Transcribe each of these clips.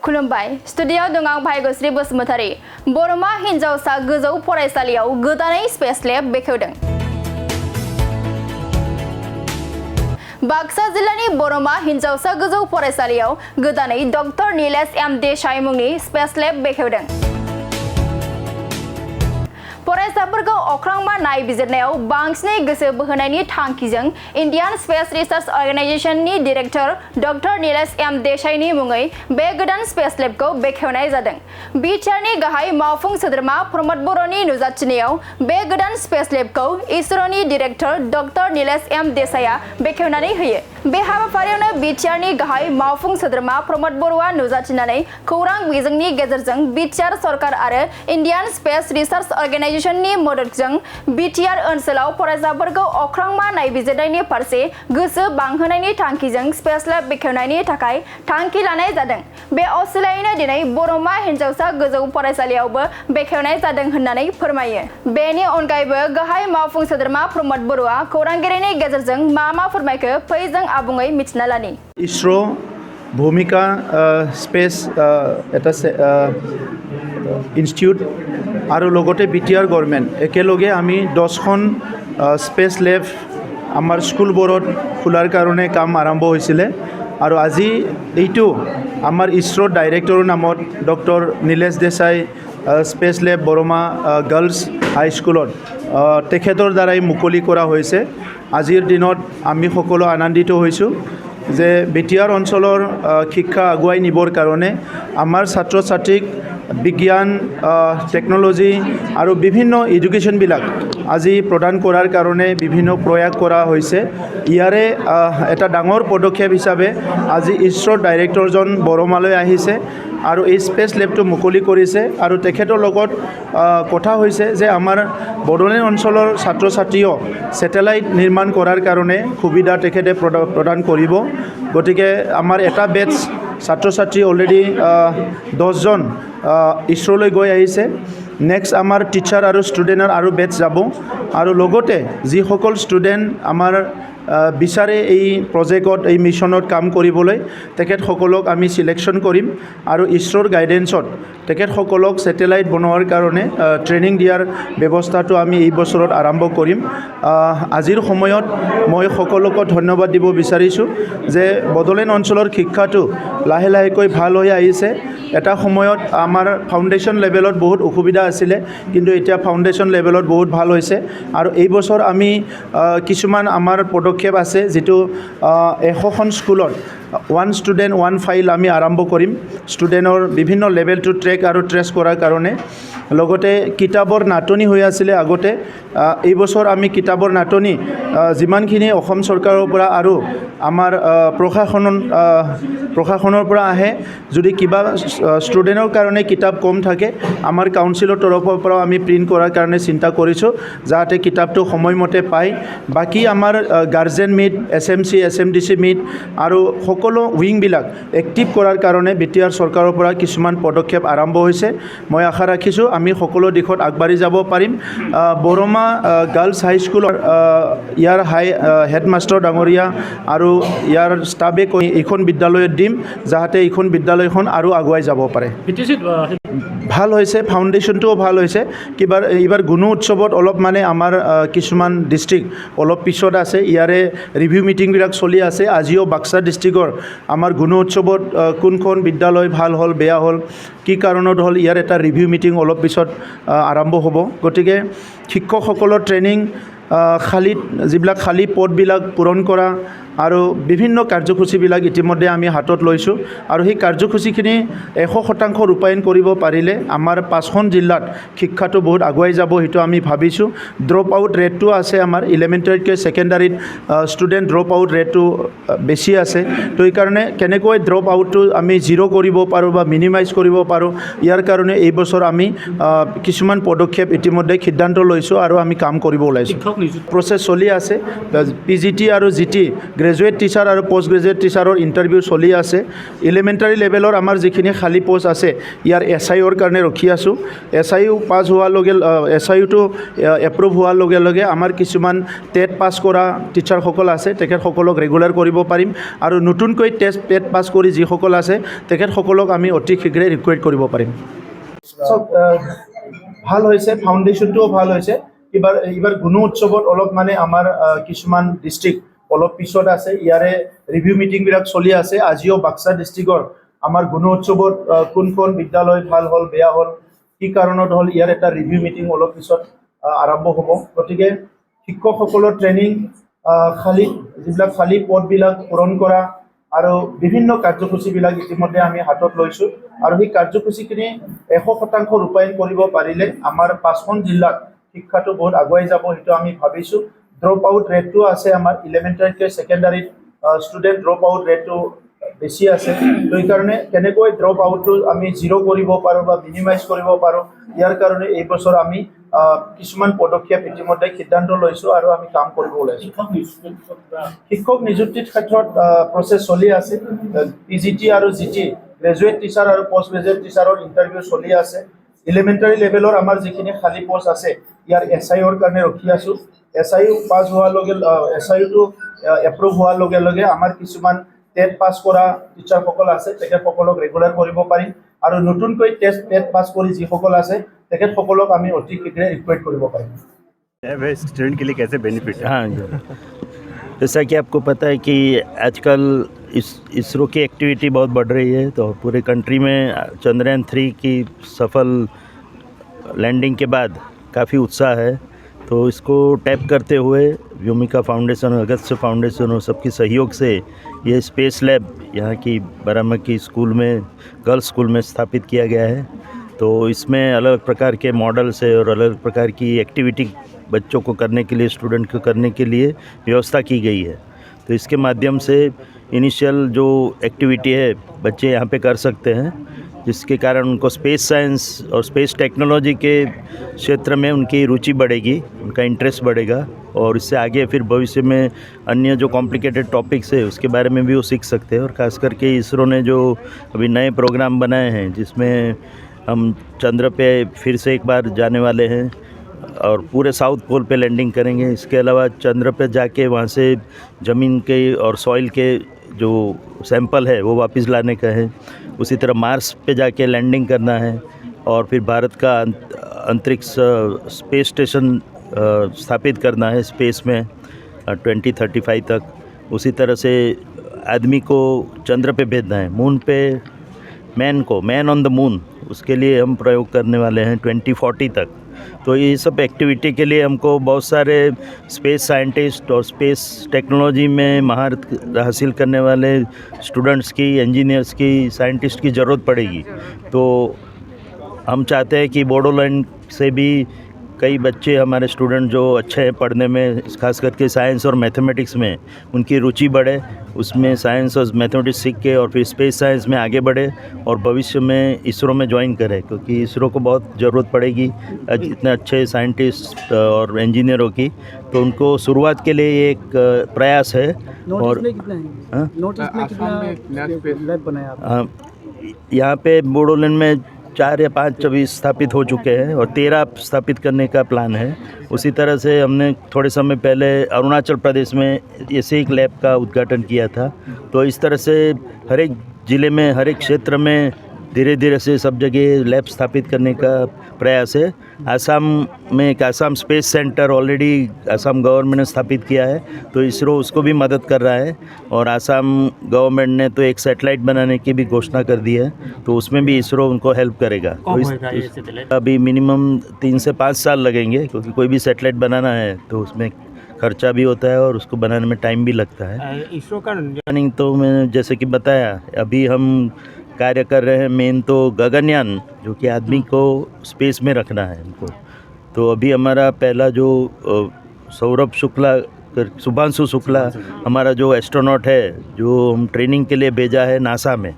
खुलुमबाय स्टुडियाव दं आं भाग्यश्री बसुमतारी बरमा हिनजावसा गोजौ फरायसालियाव गोदानै स्पेस लेब बेखेवदों। बाक्सा जिल्लानि बरमा हिनजावसा गोजौ फरायसालियाव गोदानै डॉक्टर नीलेश एम देसाई मुंनि स्पेस लेब बेखेवदों। फरायसाफोरखौ अख्रांमा नायबिजिरनायाव बांसिनै गोसो बोहोनायनि थांखिजों इन्डियान स्पेस रिसार्च अर्गेनाइजेशननि डाइरेक्टर डॉक्टर नीलेश एम देसाईनि मुङै बे गोदान स्पेस लेबखौ बेखेवनाय जादों। बिटिआरनि गाहाय मावफुं सोद्रोमा प्रमद बर'नि नुजाथिनायाव बे गोदान स्पेस लेबखौ इसरोनि डाइरेक्टर डॉक्टर नीलेश एम देसाईआ बेखेवनानै होयो। बे हाबाफारियावनो बिटिआरनि गाहाय मावफुं सोद्रोमा प्रमद बर'आ नुजाथिनानै खौरां बिजोंनि गेजेरजों बिटिआर सरकार आरो इन्डियान स्पेस रिसार्च अर्गेनाइजेशननि मददजों बिटिआर ओनसोलाव फरायसाफोरखौ अख्रांमा नायबिजिरनायनि फारसे गोसो बांहोनायनि थांखिजों स्पेस लेब बेखेवनायनि थाखाय थांखि लानाय जादों। बे असिलायैनो दिनै बरमा हिनजावसा गोजौ फरायसालियावबो बेखेवनाय जादों होननानै फोरमायो। बेनि अनगायैबो गाहाय मावफुं सोद्रोमा प्रमद बर'आ खौरांगिरिनि गेजेरजों मा फोरमायखो फै जों आबुङै मिथिना लानि। इसरो भूमिका स्पेस এটা ইনষ্টিটিউট আৰু লগতে বিটিআৰ গভৰ্ণমেণ্ট একেলগে আমি 10খন স্পেচ লেব আমাৰ স্কুলবোৰত খোলাৰ কাৰণে কাম আৰম্ভ হৈছিলে আৰু আজি এইটো আমাৰ ইছৰোৰ ডাইৰেক্টৰৰ নামত ডক্টৰ নীলেশ দেশাই স্পেচ লেব বৰমা গাৰ্লছ হাই স্কুলত তেখেতৰ দ্বাৰাই মুকলি কৰা হৈছে। আজিৰ দিনত আমি সকলো আনন্দিত হৈছোঁ যে বিটিআৰ অঞ্চলৰ শিক্ষা আগুৱাই নিবৰ কাৰণে আমাৰ ছাত্ৰ ছাত্ৰীক বিজ্ঞান টেকন'লজি আৰু বিভিন্ন এডুকেশ্যনবিলাক আজি প্ৰদান কৰাৰ কাৰণে বিভিন্ন প্ৰয়াস কৰা হৈছে। ইয়াৰে এটা ডাঙৰ পদক্ষেপ হিচাপে আজি ইছৰোৰ ডাইৰেক্টৰজন বৰমালৈ আহিছে আৰু এই স্পেচ লেবটো মুকলি কৰিছে আৰু তেখেতৰ লগত কথা হৈছে যে আমাৰ বড়োলেণ্ড অঞ্চলৰ ছাত্ৰ ছাত্ৰীও ছেটেলাইট নিৰ্মাণ কৰাৰ কাৰণে সুবিধা তেখেতে প্ৰদান কৰিব। গতিকে আমাৰ এটা বেটছ ছাত্ৰ ছাত্ৰী অলৰেডি 10জন ইছৰোলৈ গৈ আহিছে। নেক্সট আমাৰ টিচাৰ আৰু ষ্টুডেণ্টৰ আৰু বেটছ যাব আৰু লগতে যিসকল ষ্টুডেণ্ট আমাৰ বিচাৰে এই প্ৰজেক্টত এই মিছনত কাম কৰিবলৈ তেখেতসকলক আমি চিলেকশ্যন কৰিম আৰু ইছৰোৰ গাইডেন্সত তেখেতসকলক ছেটেলাইট বনোৱাৰ কাৰণে ট্ৰেইনিং দিয়াৰ ব্যৱস্থাটো আমি এই বছৰত আৰম্ভ কৰিম। আজিৰ সময়ত মই সকলোকে ধন্যবাদ দিব বিচাৰিছোঁ যে বড়োলেণ্ড অঞ্চলৰ শিক্ষাটো লাহে লাহেকৈ ভাল হৈ আহিছে। এটা সময়ত আমাৰ ফাউণ্ডেশ্যন লেভেলত বহুত অসুবিধা আছিলে কিন্তু এতিয়া ফাউণ্ডেশ্যন লেভেলত বহুত ভাল হৈছে আৰু এই বছৰ আমি কিছুমান আমাৰ পদক্ষেপ আছে যিটো 100খন স্কুলত 1 ষ্টুডেণ্ট 1 ফাইল আমি আৰম্ভ কৰিম ষ্টুডেণ্টৰ বিভিন্ন লেভেলটো ট্ৰেক আৰু ট্ৰেছ কৰাৰ কাৰণে। লগতে কিতাপৰ নাটনি হৈ আছিলে আগতে, এই বছৰ আমি কিতাপৰ নাটনি যিমানখিনি অসম চৰকাৰৰ পৰা আৰু আমাৰ প্ৰশাসনৰ পৰা আহে যদি কিবা ষ্টুডেণ্টৰ কাৰণে কিতাপ কম থাকে আমাৰ কাউন্সিলৰ তৰফৰ পৰাও আমি প্ৰিণ্ট কৰাৰ কাৰণে চিন্তা কৰিছোঁ যাতে কিতাপটো সময়মতে পায়। বাকী আমাৰ guardian meet SMC SMDC meet আৰু সকলো উইংবিলাক এক্টিভ কৰাৰ কাৰণে বিটিআৰ চৰকাৰৰ পৰা কিছুমান পদক্ষেপ আৰম্ভ হৈছে। মই আশা ৰাখিছোঁ আমি সকলো দিশত আগবাঢ়ি যাব পাৰিম। বৰমা গাৰ্লছ হাই স্কুলৰ ইয়াৰ হেডমাষ্টাৰ ডাঙৰীয়া আৰু ইয়াৰ ষ্টাফে এইখন বিদ্যালয়ত দিম যাতে এইখন বিদ্যালয়খন আৰু আগুৱাই যাব পাৰে। ভাল হৈছে, ফাউণ্ডেশ্যনটোও ভাল হৈছে। এইবাৰ গুণ উৎসৱত অলপ মানে আমাৰ কিছুমান ডিষ্ট্ৰিক্ট অলপ পিছত আছে, ইয়াৰে ৰিভিউ মিটিংবিলাক চলি আছে। আজিও বাক্সা ডিষ্ট্ৰিক্টৰ আমাৰ গুণ উৎসৱত কোনখন বিদ্যালয় ভাল হ'ল বেয়া হ'ল কি কাৰণত হ'ল ইয়াৰ এটা ৰিভিউ মিটিং অলপ পিছত আৰম্ভ হ'ব। গতিকে শিক্ষকসকলৰ ট্ৰেইনিং যিবিলাক খালী পদবিলাক পূৰণ কৰা আৰু বিভিন্ন কাৰ্যসূচীবিলাক ইতিমধ্যে আমি হাতত লৈছোঁ আৰু সেই কাৰ্যসূচীখিনি 100% ৰূপায়ণ কৰিব পাৰিলে আমাৰ 5খন জিলাত শিক্ষাটো বহুত আগুৱাই যাব সেইটো আমি ভাবিছোঁ। ড্ৰপ আউট ৰেটটো আছে আমাৰ ইলেমেণ্টাৰীতকৈ ছেকেণ্ডাৰীত ষ্টুডেণ্ট ড্ৰপ আউট ৰেটটো বেছি আছে। তো এইকাৰণে কেনেকৈ ড্ৰপ আউটটো আমি জিৰ' কৰিব পাৰোঁ বা মিনিমাইজ কৰিব পাৰোঁ ইয়াৰ কাৰণে এই বছৰ আমি কিছুমান পদক্ষেপ ইতিমধ্যে সিদ্ধান্ত লৈছোঁ আৰু আমি কাম কৰিব ওলাইছোঁ। প্ৰচেছ চলি আছে। PGT আৰু GT গ্ৰেজুৱেট টিচাৰ আৰু পোষ্ট গ্ৰেজুৱেট টিচাৰৰ ইণ্টাৰভিউ চলি আছে। এলিমেণ্টাৰী লেভেলৰ আমাৰ যিখিনি খালী পোষ্ট আছে ইয়াৰ SIOৰ কাৰণে ৰখি আছোঁ। SIO পাছ হোৱাৰ SIOটো এপ্ৰুভ হোৱাৰ লগে লগে আমাৰ কিছুমান টেট পাছ কৰা টিচাৰসকল আছে তেখেতসকলক ৰেগুলাৰ কৰিব পাৰিম আৰু নতুনকৈ টেট পাছ কৰি যিসকল আছে তেখেতসকলক আমি অতি শীঘ্ৰে ৰিক্ৰুইট কৰিব পাৰিম। ভাল হৈছে, ফাউণ্ডেশ্যনটোও ভাল হৈছে। এইবাৰ গুণ উৎসৱত অলপ মানে আমাৰ কিছুমান ডিষ্ট্ৰিক্ট অলপ পিছত আছে, ইয়াৰে ৰিভিউ মিটিংবিলাক চলি আছে। আজিও বাক্সা ডিষ্ট্ৰিক্টৰ আমাৰ গুণ উৎসৱত কোনখন বিদ্যালয় ভাল হ'ল বেয়া হ'ল কি কাৰণত হ'ল ইয়াৰ এটা ৰিভিউ মিটিং অলপ পিছত আৰম্ভ হ'ব। গতিকে শিক্ষকসকলৰ ট্ৰেইনিং, যিবিলাক খালী পদবিলাক পূৰণ কৰা আৰু বিভিন্ন কাৰ্যসূচীবিলাক ইতিমধ্যে আমি হাতত লৈছোঁ আৰু সেই কাৰ্যসূচীখিনি 100% ৰূপায়ণ কৰিব পাৰিলে আমাৰ 5খন জিলাত শিক্ষাটো বহুত আগুৱাই যাব, সেইটো আমি ভাবিছোঁ। ড্ৰপ আউট ৰেটটো আছে আমাৰ এলিমেণ্টাৰীতকৈ ছেকেণ্ডাৰীত ষ্টুডেণ্ট ড্ৰপ আউট ৰেটটো বেছি আছে। তো সেইকাৰণে কেনেকৈ ড্ৰপ আউটটো আমি জিৰ' কৰিব পাৰোঁ বা মিনিমাইজ কৰিব পাৰোঁ, ইয়াৰ কাৰণে এই বছৰ আমি কিছুমান পদক্ষেপ ইতিমধ্যে সিদ্ধান্ত লৈছোঁ আৰু আমি কাম কৰিব ওলাইছোঁ। শিক্ষক নিযুক্তিৰ ক্ষেত্ৰত প্ৰচেছ চলি আছে। PGT আৰু GT গ্ৰেজুৱেট টিচাৰ আৰু পোষ্ট গ্ৰেজুৱেট টিচাৰৰ ইণ্টাৰভিউ চলি আছে। এলিমেণ্টাৰী লেভেলৰ আমাৰ যিখিনি খালী পোষ্ট আছে ইয়াৰ SIOৰ কাৰণে ৰখি আছোঁ। SIO পাছ হোৱাৰ SIOটো এপ্ৰুভ হোৱাৰ লগে লগে আমাৰ কিছুমান টেট পাছ কৰা টিচাৰসকল আছে তেখেতসকলক ৰেগুলাৰ কৰিব পাৰিম আৰু নতুনকৈ টেট পাছ কৰি যিসকল আছে তেখেতসকলক আমি অতি শীঘ্ৰে ৰিক্ৰুইট কৰিব পাৰিম। स्टूडेंट के लिए कैसे बेनिफिट है? हाँ, जैसा कि आपको पता है कि आजकल इसरो की एक्टिविटी बहुत बढ़ रही है, तो पूरे कंट्री में चंद्रयान 3 की सफल लैंडिंग के बाद काफ़ी उत्साह है। तो इसको टैप करते हुए व्योमिका फाउंडेशन, अगस्त फाउंडेशन और सबके सहयोग से ये स्पेस लैब यहाँ की बाराबंकी स्कूल में, गर्ल्स स्कूल में स्थापित किया गया है। तो इसमें अलग प्रकार के मॉडल्स है और अलग प्रकार की एक्टिविटी बच्चों को करने के लिए, स्टूडेंट को करने के लिए व्यवस्था की गई है। तो इसके माध्यम से इनिशियल जो एक्टिविटी है बच्चे यहाँ पे कर सकते हैं, जिसके कारण उनको स्पेस साइंस और स्पेस टेक्नोलॉजी के क्षेत्र में उनकी रुचि बढ़ेगी, उनका इंटरेस्ट बढ़ेगा और इससे आगे फिर भविष्य में अन्य जो कॉम्प्लिकेटेड टॉपिक्स है उसके बारे में भी वो सीख सकते हैं। और ख़ास करके इसरो ने जो अभी नए प्रोग्राम बनाए हैं जिसमें हम चंद्र पे फिर से एक बार जाने वाले हैं और पूरे साउथ पोल पे लैंडिंग करेंगे। इसके अलावा चंद्र पे जाके वहाँ से ज़मीन के और सॉइल के जो सैंपल है वो वापस लाने का है। उसी तरह मार्स पे जाके लैंडिंग करना है और फिर भारत का अंतरिक्ष स्पेस स्टेशन स्थापित करना है स्पेस में 2035 तक। उसी तरह से आदमी को चंद्र पे भेजना है, मून पे मैन ऑन द मून, उसके लिए हम प्रयोग करने वाले हैं 2040 तक। तो ये सब एक्टिविटी के लिए हमको बहुत सारे स्पेस साइंटिस्ट और स्पेस टेक्नोलॉजी में महारत हासिल करने वाले स्टूडेंट्स की, इंजीनियर्स की, साइंटिस्ट की ज़रूरत पड़ेगी। तो हम चाहते हैं कि बोडोलैंड से भी कई बच्चे हमारे स्टूडेंट जो अच्छे हैं पढ़ने में, खास करके साइंस और मैथमेटिक्स में उनकी रुचि बढ़े, उसमें साइंस और मैथमेटिक्स सीख के और फिर स्पेस साइंस में आगे बढ़े और भविष्य में इसरो में ज्वाइन करें, क्योंकि इसरो को बहुत ज़रूरत पड़ेगी इतने अच्छे साइंटिस्ट और इंजीनियरों की। तो उनको शुरुआत के लिए ये एक प्रयास है। और यहाँ पे बोडोलैंड में 4 या 5 अभी स्थापित हो चुके हैं और 13 स्थापित करने का प्लान है। उसी तरह से हमने थोड़े समय पहले अरुणाचल प्रदेश में ऐसे एक लैब का उद्घाटन किया था। तो इस तरह से हर एक ज़िले में, हर एक क्षेत्र में धीरे धीरे से सब जगह लैब स्थापित करने का प्रयास है। आसाम में एक Assam space centre already Assam government ने स्थापित किया है, तो इसरो उसको भी मदद कर रहा है। और आसाम गवर्नमेंट ने तो एक सैटेलाइट बनाने की भी घोषणा कर दी है, तो उसमें भी इसरो उनको हेल्प करेगा। तो अभी मिनिमम 3 से 5 साल लगेंगे, क्योंकि कोई भी सैटेलाइट बनाना है तो उसमें खर्चा भी होता है और उसको बनाने में टाइम भी लगता है। इसरो का प्लानिंग तो मैंने जैसे कि बताया, अभी हम कार्य कर रहे हैं मेन तो गगनयान, जो कि आदमी को स्पेस में रखना है उनको। तो अभी हमारा पहला जो शुभांशु शुक्ला हमारा जो एस्ट्रोनॉट है, जो हम ट्रेनिंग के लिए भेजा है नासा में,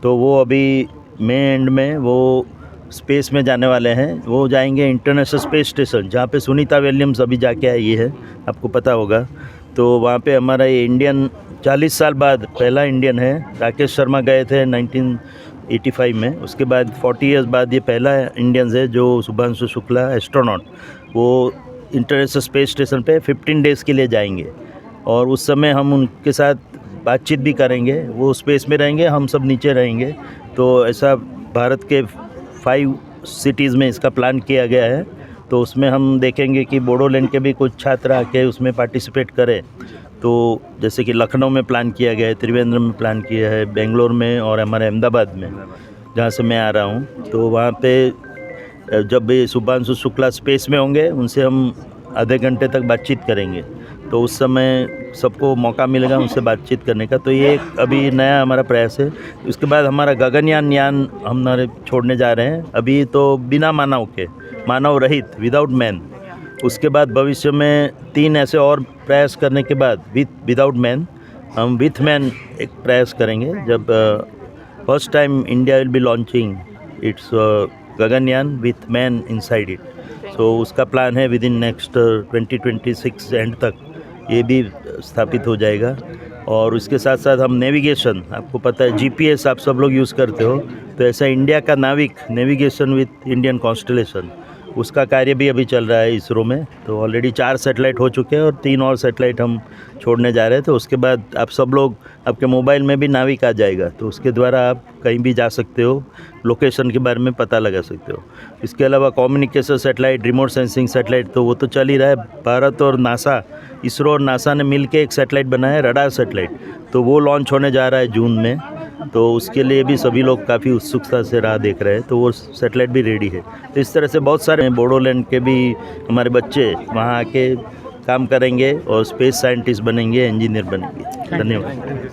तो वो अभी मई एंड में वो स्पेस में जाने वाले हैं। वो जाएंगे इंटरनेशनल स्पेस स्टेशन, जहाँ पे सुनीता विलियम्स अभी जाके आई है, आपको पता होगा। तो वहाँ पे हमारा ये इंडियन 40 साल बाद पहला इंडियन है। राकेश शर्मा गए थे 1985 में, उसके बाद 40 इयर्स बाद ये पहला इंडियंस है जो शुभांशु शुक्ला एस्ट्रोनॉट, वो इंटरनेशनल स्पेस स्टेशन पे 15 डेज़ के लिए जाएंगे और उस समय हम उनके साथ बातचीत भी करेंगे। वो स्पेस में रहेंगे, हम सब नीचे रहेंगे। तो ऐसा भारत के 5 सिटीज़ में इसका प्लान किया गया है। तो उसमें हम देखेंगे कि बोडोलैंड के भी कुछ छात्र आके उसमें पार्टिसिपेट करें। तो जैसे कि लखनऊ में प्लान किया गया है, त्रिवेंद्रम में प्लान किया है, बेंगलोर में और हमारे अहमदाबाद में जहाँ से मैं आ रहा हूँ। तो वहाँ पे जब भी शुभांशु शुक्ला स्पेस में होंगे उनसे हम आधे घंटे तक बातचीत करेंगे। तो उस समय सबको मौका मिलेगा उनसे बातचीत करने का। तो ये एक अभी नया हमारा प्रयास है। उसके बाद हमारा गगनयान यान हमारे छोड़ने जा रहे हैं, अभी तो बिना मानव के, मानव रहित, विदाउट मैन। उसके बाद भविष्य में 3 ऐसे और प्रयास करने के बाद विदाउट मैन हम विथ मैन एक प्रयास करेंगे। जब first time India will be launching its Gaganyaan with man inside it. So उसका प्लान है विद इन नेक्स्ट 2026 एंड तक ये भी स्थापित हो जाएगा। और उसके साथ साथ हम नेविगेशन, आपको पता है जीपीएस आप सब लोग यूज़ करते हो, तो ऐसा इंडिया का नाविक नेविगेशन विथ इंडियन कॉन्स्टलेशन, उसका कार्य भी अभी चल रहा है इसरो में। तो ऑलरेडी 4 सैटेलाइट हो चुके हैं और 3 और सैटेलाइट हम छोड़ने जा रहे हैं। तो उसके बाद आप सब लोग, आपके मोबाइल में भी नाविक आ जाएगा, तो उसके द्वारा आप कहीं भी जा सकते हो, लोकेशन के बारे में पता लगा सकते हो। इसके अलावा communication satellite, remote sensing satellite, तो वो तो चल ही रहा है। भारत और नासा, इसरो और नासा ने मिलकर एक सैटेलाइट बनाया है, रडार सैटेलाइट, तो वो लॉन्च होने जा रहा है जून में। तो उसके लिए भी सभी लोग काफ़ी उत्सुकता से राह देख रहे हैं। तो वो सैटेलाइट भी रेडी है। तो इस तरह से बहुत सारे बोडोलैंड के भी हमारे बच्चे वहाँ आके काम करेंगे और स्पेस साइंटिस्ट बनेंगे, इंजीनियर बनेंगे। धन्यवाद।